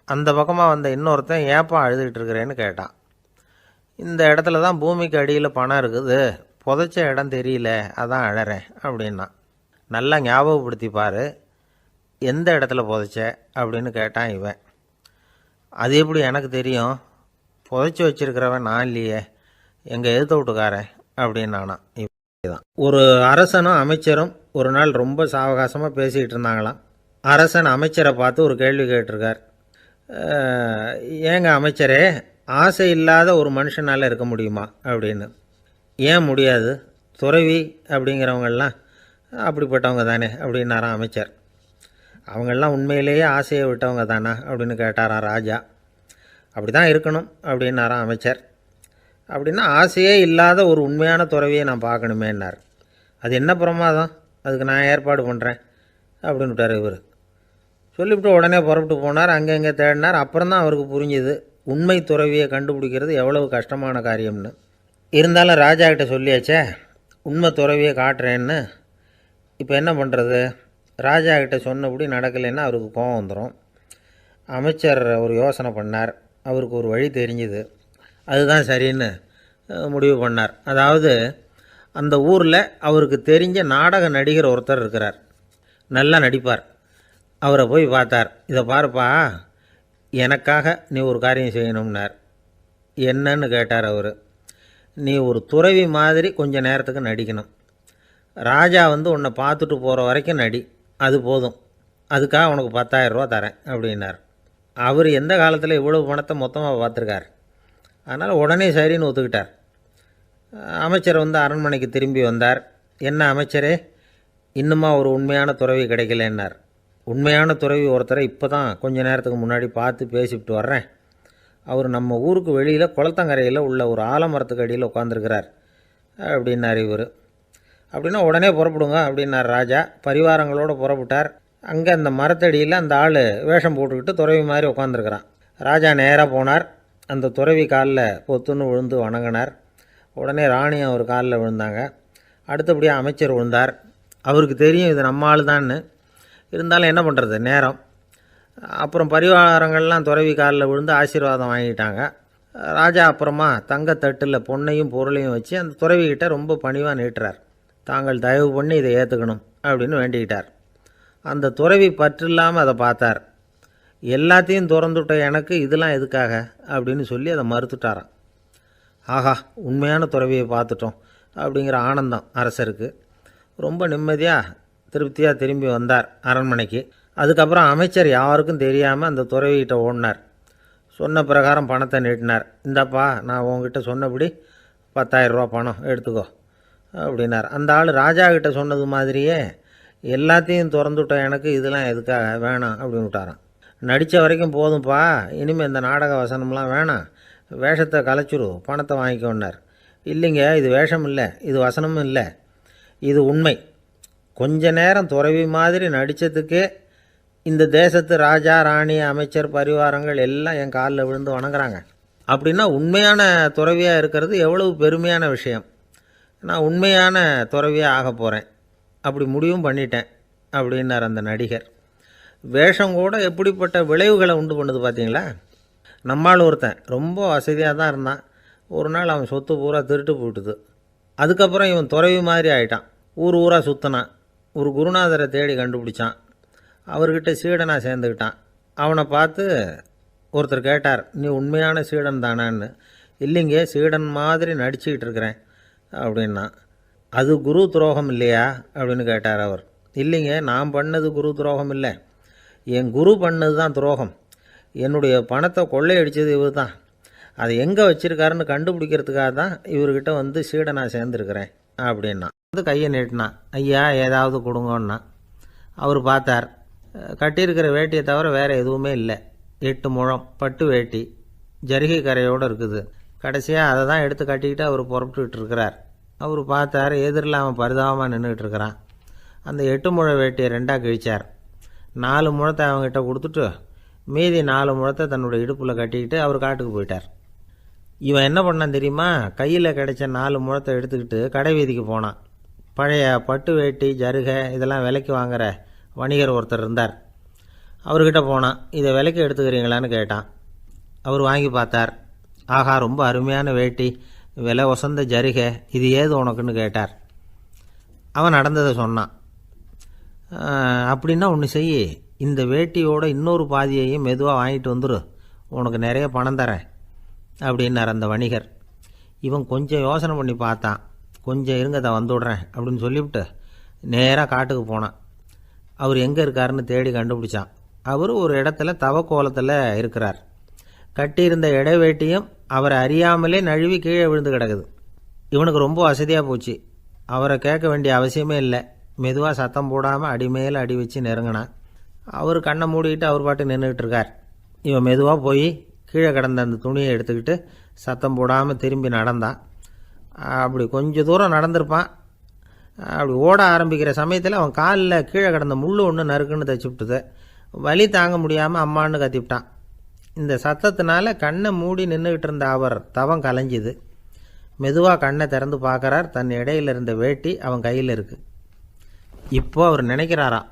அந்த பக்கமாக வந்த இன்னொருத்தன் ஏப்பா அழுதுகிட்டு இருக்கிறேன்னு கேட்டான். இந்த இடத்துல தான் பூமிக்கு அடியில் பணம் இருக்குது, புதைச்ச இடம் தெரியல, அதான் அழறேன் அப்படின்னா. நல்லா ஞாபகப்படுத்தி பாரு, எந்த இடத்துல புதைச்ச அப்படின்னு கேட்டான் இவன். அது எப்படி எனக்கு தெரியும், புதைச்சி வச்சிருக்கிறவன் நான் இல்லையே, எங்கள் எதிர்த்த வீட்டுக்காரன் அப்படின்னானா. இதான் ஒரு அரசனும் அமைச்சரும் ஒரு நாள் ரொம்ப சாவகாசமாக பேசிக்கிட்டு இருந்தாங்களாம். அரசன் அமைச்சரை பார்த்து ஒரு கேள்வி கேட்டிருக்கார். ஏங்க அமைச்சரே, ஆசை இல்லாத ஒரு மனுஷனால் இருக்க முடியுமா அப்படின்னு. ஏன் முடியாது, துறவி அப்படிங்கிறவங்கெல்லாம் அப்படிப்பட்டவங்க தானே அப்படின்னாராம் அமைச்சர். அவங்கெல்லாம் உண்மையிலேயே ஆசையை விட்டவங்க தானா அப்படின்னு கேட்டாராம் ராஜா. அப்படி தான் இருக்கணும் அப்படின்னாராம் அமைச்சர். அப்படின்னா ஆசையே இல்லாத ஒரு உண்மையான துறவியை நான் பார்க்கணுமேன்னார். அது என்ன பிரமாதம், அதுக்கு நான் ஏற்பாடு பண்ணுறேன் அப்படின்னு விட்டார் இவர். சொல்லிவிட்டு உடனே புறப்பட்டு போனார். அங்கே இங்கே தேடினார். அப்புறம் தான் அவருக்கு புரிஞ்சுது உண்மை துறவியை கண்டுபிடிக்கிறது எவ்வளவு கஷ்டமான காரியம்னு. இருந்தாலும் ராஜா கிட்ட சொல்லியாச்சே உண்மை துறவியை காட்டுறேன்னு. இப்போ என்ன பண்ணுறது? ராஜா கிட்ட சொன்னபடி நடக்கலைன்னா அவருக்கு கோபம் வந்துடும். அமைச்சர் ஒரு யோசனை பண்ணார். அவருக்கு ஒரு வழி தெரிஞ்சுது. அதுதான் சரின்னு முடிவு பண்ணார். அதாவது அந்த ஊரில் அவருக்கு தெரிஞ்ச நாடக நடிகர் ஒருத்தர் இருக்கிறார், நல்லா நடிப்பார். அவரை போய் பார்த்தார். இதை பாருப்பா, எனக்காக நீ ஒரு காரியம் செய்யணும்னார். என்னன்னு கேட்டார் அவர். நீ ஒரு துறவி மாதிரி கொஞ்சம் நேரத்துக்கு நடிக்கணும். ராஜா உன்னை பார்த்துட்டு போகிற வரைக்கும் நடி, அது போதும். அதுக்காக உனக்கு 10,000 ரூபா தரேன் அப்படின்னார். அவர் எந்த காலத்தில் இவ்வளவு பணத்தை மொத்தமாக பார்த்துருக்கார். அதனால் உடனே சரின்னு ஒத்துக்கிட்டார். அமைச்சர் அரண்மனைக்கு திரும்பி வந்தார். என்ன அமைச்சரே, இன்னுமா ஒரு உண்மையான துறவி கிடைக்கலன்னார். உண்மையான துறவி ஒருத்தரை இப்போ தான் கொஞ்ச நேரத்துக்கு முன்னாடி பார்த்து பேசிவிட்டு வர்றேன். அவர் நம்ம ஊருக்கு வெளியில் குளத்தங்கரையில் உள்ள ஒரு ஆலமரத்துக்கு அடியில் உட்காந்துருக்கிறார் அப்படின்னார் இவர். அப்படின்னா உடனே புறப்படுங்க அப்படின்னார் ராஜா. பரிவாரங்களோடு புறப்பட்டார். அங்கே அந்த மரத்தடியில் அந்த ஆள் வேஷம் போட்டுக்கிட்டு துறவி மாதிரி உட்காந்துருக்கிறான். ராஜா நேராக போனார். அந்த துறவி காலில் பொத்துன்னு விழுந்து வணங்கினார். உடனே ராணியும் அவர் காலில் விழுந்தாங்க. அடுத்தபடியாக அமைச்சர் விழுந்தார். அவருக்கு தெரியும் இது நம்ம ஆள் தான்னு. இருந்தாலும் என்ன பண்ணுறது, நேரம். அப்புறம் பரிவாரங்கள்லாம் துறவி காலில் விழுந்து ஆசீர்வாதம் வாங்கிட்டாங்க. ராஜா அப்புறமா தங்கத்தட்டில் பொன்னையும் பொருளையும் வச்சு அந்த துறவிக்கிட்ட ரொம்ப பணிவாக நீட்டுறார். தாங்கள் தயவு பண்ணி இதை ஏற்றுக்கணும் அப்படின்னு வேண்டிக்கிட்டார். அந்த துறவி பற்றில்லாமல் அதை பார்த்தார். எல்லாத்தையும் திறந்துவிட்ட எனக்கு இதெல்லாம் எதுக்காக அப்படின்னு சொல்லி அதை மறுத்துட்டாராம். ஆஹா, உண்மையான துறவியை பார்த்துட்டோம் அப்படிங்கிற ஆனந்தம் அரசருக்கு. ரொம்ப நிம்மதியாக திருப்தியாக திரும்பி வந்தார் அரண்மனைக்கு. அதுக்கப்புறம் அமைச்சர் யாருக்கும் தெரியாமல் அந்த துறவிகிட்ட ஓடினார். சொன்ன பிரகாரம் பணத்தை நீட்டினார். இந்தாப்பா, நான் உங்ககிட்ட சொன்னபடி 10,000 ரூபா பணம் எடுத்துக்கோ அப்படின்னார். அந்த ஆள் ராஜா கிட்ட சொன்னது மாதிரியே எல்லாத்தையும் திறந்துவிட்ட எனக்கு இதெல்லாம் எதுக்காக வேணாம் அப்படின்னு விட்டாரான். நடித்த வரைக்கும் போதும்ப்பா, இனிமேல் இந்த நாடக வசனம்லாம் வேணாம், வேஷத்தை கலைச்சிரு, பணத்தை வாங்கிக்கோன்னார். இல்லைங்க, இது வேஷம் இல்லை, இது வசனமும் இல்லை, இது உண்மை. கொஞ்ச நேரம் துறவி மாதிரி நடித்ததுக்கே இந்த தேசத்து ராஜா, ராணி, அமைச்சர், பரிவாரங்கள் எல்லாம் என் காலில் விழுந்து வணங்குறாங்க. அப்படின்னா உண்மையான துறவியாக இருக்கிறது எவ்வளவு பெருமையான விஷயம். நான் உண்மையான துறவியாக ஆக போகிறேன், அப்படி முடிவும் பண்ணிட்டேன் அப்படின்னார் அந்த நடிகர். வேஷம் கூட எப்படிப்பட்ட விளைவுகளை உண்டு பண்ணுது பார்த்தீங்களா. நம்மால் ஒருத்தன் ரொம்ப வசதியாக தான் இருந்தான். ஒரு நாள் அவன் சொத்து பூரா திருட்டு போயிட்டுது. அதுக்கப்புறம் இவன் துறவி மாதிரி ஆகிட்டான். ஊர் ஊராக சுற்றினான். ஒரு குருநாதரை தேடி கண்டுபிடிச்சான். அவர்கிட்ட சீடனாக சேர்ந்துக்கிட்டான். அவனை பார்த்து ஒருத்தர் கேட்டார், நீ உண்மையான சீடன் தானான்னு. இல்லைங்க, சீடன் மாதிரி நடிச்சுக்கிட்டு இருக்கிறேன் அப்படின்னா. அது குரு துரோகம் இல்லையா அப்படின்னு கேட்டார் அவர். இல்லைங்க, நான் பண்ணது குரு துரோகம் இல்லை, என் குரு பண்ணது தான் துரோகம். என்னுடைய பணத்தை கொள்ளையடித்தது இவர் தான். அதை எங்கே வச்சுருக்காருன்னு கண்டுபிடிக்கிறதுக்காக தான் இவர்கிட்ட சீடனாக சேர்ந்துருக்கிறேன் அப்படின்னா. கையை நீட்டினான். ஐயா, ஏதாவது கொடுங்கன்னா. அவர் பார்த்தார். கட்டியிருக்கிற வேட்டியை தவிர வேறு எதுவுமே இல்லை. 8 முழம் பட்டு வேட்டி, ஜரிகை கரையோடு இருக்குது. கடைசியாக அதை தான் எடுத்து கட்டிக்கிட்டு அவர் புறப்பட்டுக்கிட்டு இருக்கிறார். அவர் பார்த்தார், எதிரில் அவன் பரிதாபமாக நின்றுக்கிட்டு இருக்கிறான். அந்த 8 முழ வேட்டியை 2ஆக கிழிச்சார். 4 முழத்தை அவங்ககிட்ட கொடுத்துட்டு மீதி 4 முழத்தை தன்னுடைய இடுப்பில் கட்டிக்கிட்டு அவர் காட்டுக்கு போயிட்டார். இவன் என்ன பண்ணான் தெரியுமா? கையில் கிடைச்ச 4 முழத்தை எடுத்துக்கிட்டு கடை வீதிக்கு போனான். பழைய பட்டு வேட்டி, ஜருகை இதெல்லாம் விலைக்கு வாங்குகிற வணிகர் ஒருத்தர் இருந்தார். அவர்கிட்ட போனான். இதை விலைக்கு எடுத்துக்கிறீங்களான்னு கேட்டான். அவர் வாங்கி பார்த்தார். ஆஹா, ரொம்ப அருமையான வேட்டி, விலை ஒசந்த ஜருகை, இது ஏது உனக்குன்னு கேட்டார். அவன் நடந்ததை சொன்னான். அப்படின்னா ஒன்று செய், இந்த வேட்டியோட இன்னொரு பாதியையும் மெதுவாக வாங்கிட்டு வந்துரு, உனக்கு நிறைய பணம் தரேன் அப்படின்னார் அந்த வணிகர். இவன் கொஞ்சம் யோசனை பண்ணி பார்த்தான். கொஞ்சம் இருங்க, அதை வந்துவிடுறேன் அப்படின்னு சொல்லிவிட்டு நேராக காட்டுக்கு போனான். அவர் எங்கே இருக்காருன்னு தேடி கண்டுபிடிச்சான். அவர் ஒரு இடத்துல தவக்கோலத்தில் இருக்கிறார். கட்டியிருந்த இடைவேட்டியும் அவரை அறியாமலே நழுவி கீழே விழுந்து கிடக்குது. இவனுக்கு ரொம்ப வசதியாக போச்சு. அவரை கேட்க வேண்டிய அவசியமே இல்லை. மெதுவாக சத்தம் போடாமல் அடி மேலே அடி வச்சு நெருங்கினான். அவர் கண்ணை மூடிக்கிட்டு அவர் பாட்டு நின்றுக்கிட்டு இருக்கார். இவன் மெதுவாக போய் கீழே கிடந்த அந்த துணியை எடுத்துக்கிட்டு சத்தம் போடாமல் திரும்பி நடந்தான். அப்படி கொஞ்சம் தூரம் நடந்திருப்பான். அப்படி ஓட ஆரம்பிக்கிற சமயத்தில் அவன் காலில் கீழே கிடந்த முள் ஒன்று நறுக்குன்னு தைச்சிவிட்டுது. வலி தாங்க முடியாமல் அம்மான்னு கத்திவிட்டான். இந்த சத்தத்தினால கண்ணை மூடி நின்றுக்கிட்டு இருந்த அவர் தவம் கலைஞ்சிது. மெதுவாக கண்ணை திறந்து பார்க்குறார். தன் இடையில இருந்த வேட்டி அவன் கையில் இருக்குது. இப்போ அவர் நினைக்கிறாராம்,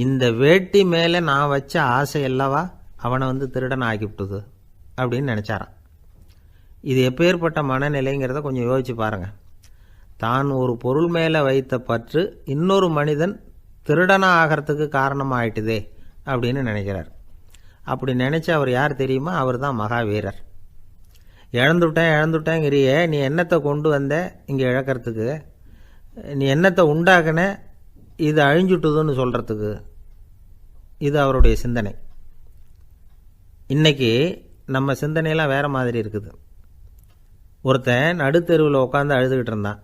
இந்த வேட்டி மேலே நான் வச்ச ஆசை அல்லவா அவனை திருடன் ஆக்கிவிட்டுது அப்படின்னு நினச்சாரான். இது எப்பேற்பட்ட மனநிலைங்கிறத கொஞ்சம் யோசிச்சு பாருங்கள். தான் ஒரு பொருள் மேலே வைத்த பற்று இன்னொரு மனிதன் திருடனாக ஆகிறதுக்கு காரணமாயிட்டுதே அப்படின்னு நினைக்கிறார். அப்படி நினச்ச அவர் யார் தெரியுமா? அவர் தான் மகாவீரர். இழந்துட்டேங்கிறியே, நீ என்னத்தை கொண்டு வந்த இங்கே இழக்கிறதுக்கு? நீ என்னத்தை உண்டாக்குன இது அழிஞ்சுட்டுதுன்னு சொல்கிறதுக்கு? இது அவருடைய சிந்தனை. இன்றைக்கி நம்ம சிந்தனையெல்லாம் வேறு மாதிரி இருக்குது. ஒருத்தன் நடுத்தெருவில் உட்காந்து அழுதுகிட்டு இருந்தான்.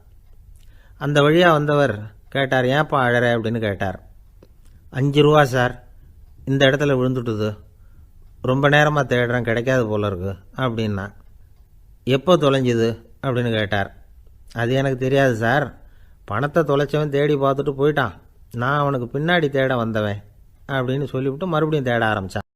அந்த வழியாக வந்தவர் கேட்டார், ஏன்ப்பா அழற அப்படின்னு கேட்டார். 5 ரூபா சார், இந்த இடத்துல விழுந்துட்டுது, ரொம்ப நேரமாக தேடுறேன், கிடைக்காது போல இருக்கு அப்படின்னா. எப்போ தொலைஞ்சுது அப்படின்னு கேட்டார். அது எனக்கு தெரியாது சார், பணத்தை தொலைச்சவன் தேடி பார்த்துட்டு போயிட்டான், நான் அவனுக்கு பின்னாடி தேட வந்தவன் அப்படின்னு சொல்லிவிட்டு மறுபடியும் தேட ஆரம்பித்தான்.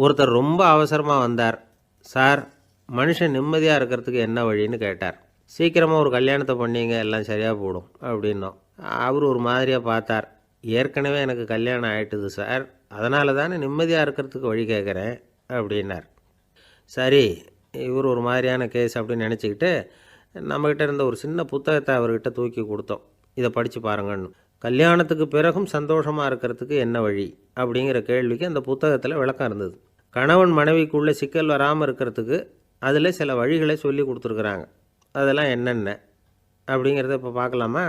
ஒருத்தர் ரொம்ப அவசரமாக வந்தார். சார், மனுஷன் நிம்மதியாக இருக்கிறதுக்கு என்ன வழின்னு கேட்டார். சீக்கிரமாக ஒரு கல்யாணத்தை பண்ணிங்க, எல்லாம் சரியாக போடும் அப்படின்னோம். அவர் ஒரு மாதிரியாக பார்த்தார். ஏற்கனவே எனக்கு கல்யாணம் ஆகிட்டுது சார், அதனால தானே நிம்மதியாக இருக்கிறதுக்கு வழி கேட்குறேன் அப்படின்னார். சரி, இவர் ஒரு மாதிரியான கேஸ் அப்படின்னு நினச்சிக்கிட்டு நம்மக்கிட்ட இருந்த ஒரு சின்ன புத்தகத்தை அவர்கிட்ட தூக்கி கொடுத்தோம். இதை படித்து பாருங்கன்னு. கல்யாணத்துக்கு பிறகும் சந்தோஷமாக இருக்கிறதுக்கு என்ன வழி அப்படிங்கிற கேள்விக்கு அந்த புத்தகத்தில் விளக்கம் இருந்தது. கணவன் மனைவிக்குள்ளே சிக்கல் வராமல் இருக்கிறதுக்கு அதில் சில வழிகளை சொல்லி கொடுத்துருக்குறாங்க. அதெல்லாம் என்னென்ன அப்படிங்கிறத இப்போ பார்க்கலாமா?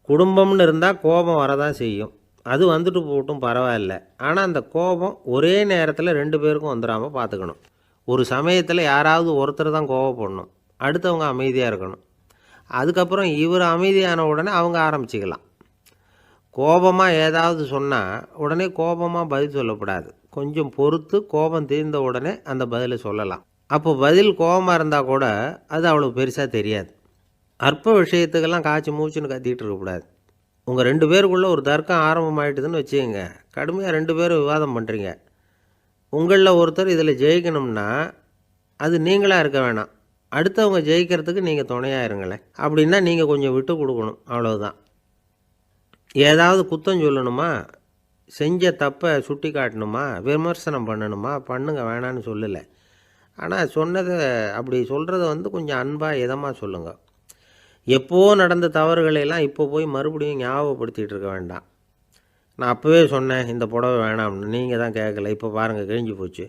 குடும்பம்னு இருந்தால் கோபம் வரதான் செய்யும், அது வந்துட்டு போகட்டும், பரவாயில்ல. ஆனால் அந்த கோபம் ஒரே நேரத்தில் 2 பேருக்கும் வந்துடாமல் பார்த்துக்கணும். ஒரு சமயத்தில் யாராவது ஒருத்தர் தான் கோபப்படணும், அடுத்தவங்க அமைதியாக இருக்கணும். அதுக்கப்புறம் இவர் அமைதியான உடனே அவங்க ஆரம்பிச்சிக்கலாம். கோபமாக ஏதாவது சொன்னால் உடனே கோபமாக பதில் சொல்லக்கூடாது. கொஞ்சம் பொறுத்து கோபம் தீர்ந்த உடனே அந்த பதிலை சொல்லலாம். அப்போ பதில் கோபமாக இருந்தால் கூட அது அவ்வளோ பெருசாக தெரியாது. அற்ப விஷயத்துக்கெல்லாம் காய்ச்சி மூச்சுன்னு கத்திக்கிட்டு இருக்கக்கூடாது. உங்கள் 2 பேருக்குள்ளே ஒரு தர்க்கம் ஆரம்பமாயிட்டுதுன்னு வச்சுக்கோங்க. கடுமையாக 2 பேரும் விவாதம் பண்ணுறீங்க. உங்களில் ஒருத்தர் இதில் ஜெயிக்கணும்னா அது நீங்களாக இருக்க வேணாம், அடுத்தவங்க ஜெயிக்கிறதுக்கு நீங்கள் துணையாக இருங்களேன். அப்படின்னா நீங்கள் கொஞ்சம் விட்டு கொடுக்கணும், அவ்வளவுதான். ஏதாவது குத்தம் சொல்லணுமா, செஞ்ச தப்பை சுட்டி காட்டணுமா, விமர்சனம் பண்ணணுமா, பண்ணுங்க, வேணான்னு சொல்லலை. ஆனால் சொன்னதை அப்படி சொல்கிறத கொஞ்சம் அன்பாக இதமாக சொல்லுங்கள். எப்போது நடந்த தவறுகளையெல்லாம் இப்போ போய் மறுபடியும் ஞாபகப்படுத்திகிட்டு இருக்க வேண்டாம். நான் அப்போவே சொன்னேன் இந்த புடவை வேணாம்னு, நீங்கள் தான் கேட்கல, இப்போ பாருங்கள் கிழிஞ்சு போச்சு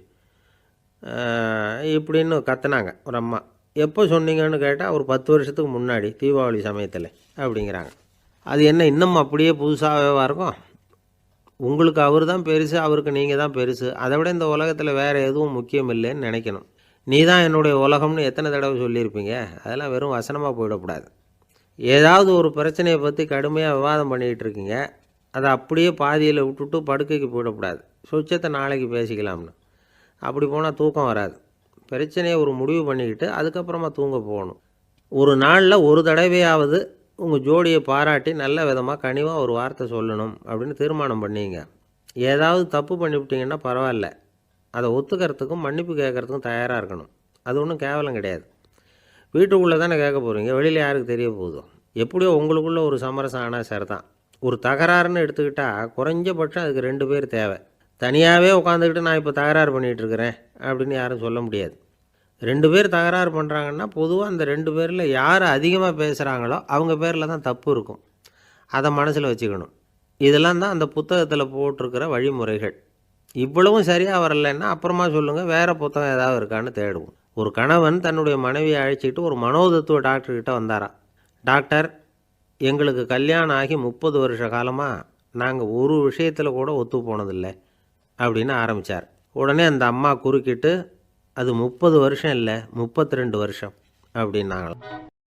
இப்படின்னு கத்துனாங்க ஒரு அம்மா. எப்போ சொன்னீங்கன்னு கேட்டால் ஒரு 10 வருஷத்துக்கு முன்னாடி தீபாவளி சமயத்தில் அப்படிங்கிறாங்க. அது என்ன இன்னும் அப்படியே புதுசாகவே இருக்கும்? உங்களுக்கு அவர் தான் பெருசு, அவருக்கு நீங்கள் தான் பெருசு, அதை விட இந்த உலகத்தில் வேறு எதுவும் முக்கியம் இல்லைன்னு நினைக்கணும். நீ தான் என்னுடைய உலகம்னு எத்தனை தடவை சொல்லியிருப்பீங்க? அதெல்லாம் வெறும் வசனமாக போயிடக்கூடாது. ஏதாவது ஒரு பிரச்சனையை பற்றி கடுமையாக விவாதம் பண்ணிக்கிட்டு இருக்கீங்க, அதை அப்படியே பாதியில் விட்டுட்டு படுக்கைக்கு போயிடக்கூடாது. சொச்சத்தை நாளைக்கு பேசிக்கலாம்னு. அப்படி போனால் தூக்கம் வராது. பிரச்சனையை ஒரு முடிவு பண்ணிக்கிட்டு அதுக்கப்புறமா தூங்க போகணும். ஒரு நாளில் ஒரு தடவையாவது உங்கள் ஜோடியை பாராட்டி நல்ல விதமாக கனிவாக ஒரு வார்த்தை சொல்லணும் அப்படின்னு தீர்மானம் பண்ணிங்க. ஏதாவது தப்பு பண்ணிவிட்டீங்கன்னா பரவாயில்ல, அதை ஒத்துக்கிறதுக்கும் மன்னிப்பு கேட்குறதுக்கும் தயாராக இருக்கணும். அது ஒன்றும் கேவலம் கிடையாது. வீட்டுக்குள்ளே தானே கேட்க போகிறீங்க, வெளியில் யாருக்கு தெரிய போதும்? எப்படியோ உங்களுக்குள்ளே ஒரு சமரசம் ஆனால் சரி தான். ஒரு தகராறுன்னு எடுத்துக்கிட்டால் குறைஞ்சபட்சம் அதுக்கு 2 பேர் தேவை. தனியாகவே உட்காந்துக்கிட்டு நான் இப்போ தகராறு பண்ணிகிட்டு இருக்கிறேன் அப்படின்னு யாரும் சொல்ல முடியாது. 2 பேர் தகராறு பண்ணுறாங்கன்னா பொதுவாக அந்த 2 பேரில் யார் அதிகமாக பேசுகிறாங்களோ அவங்க பேரில் தான் தப்பு இருக்கும். அதை மனசில் வச்சுக்கணும். இதெல்லாம் தான் அந்த புத்தகத்தில் போட்டிருக்கிற வழிமுறைகள். இவ்வளவும் சரியாக வரலைன்னா அப்புறமா சொல்லுங்கள், வேறு புத்தகம் ஏதாவது இருக்கான்னு தேடுவோம். ஒரு கணவன் தன்னுடைய மனைவியை அழைச்சிக்கிட்டு ஒரு மனோதத்துவ டாக்டர்கிட்ட வந்தாராம். டாக்டர், எங்களுக்கு கல்யாணம் ஆகி 30 வருஷ காலமாக நாங்கள் ஒரு விஷயத்தில் கூட ஒத்து போனதில்லை அப்படின்னு ஆரம்பித்தார். உடனே அந்த அம்மா குறுக்கிட்டு, அது 30 வருஷம் இல்லை, 32 வருஷம் அப்படின்னாங்களாம்.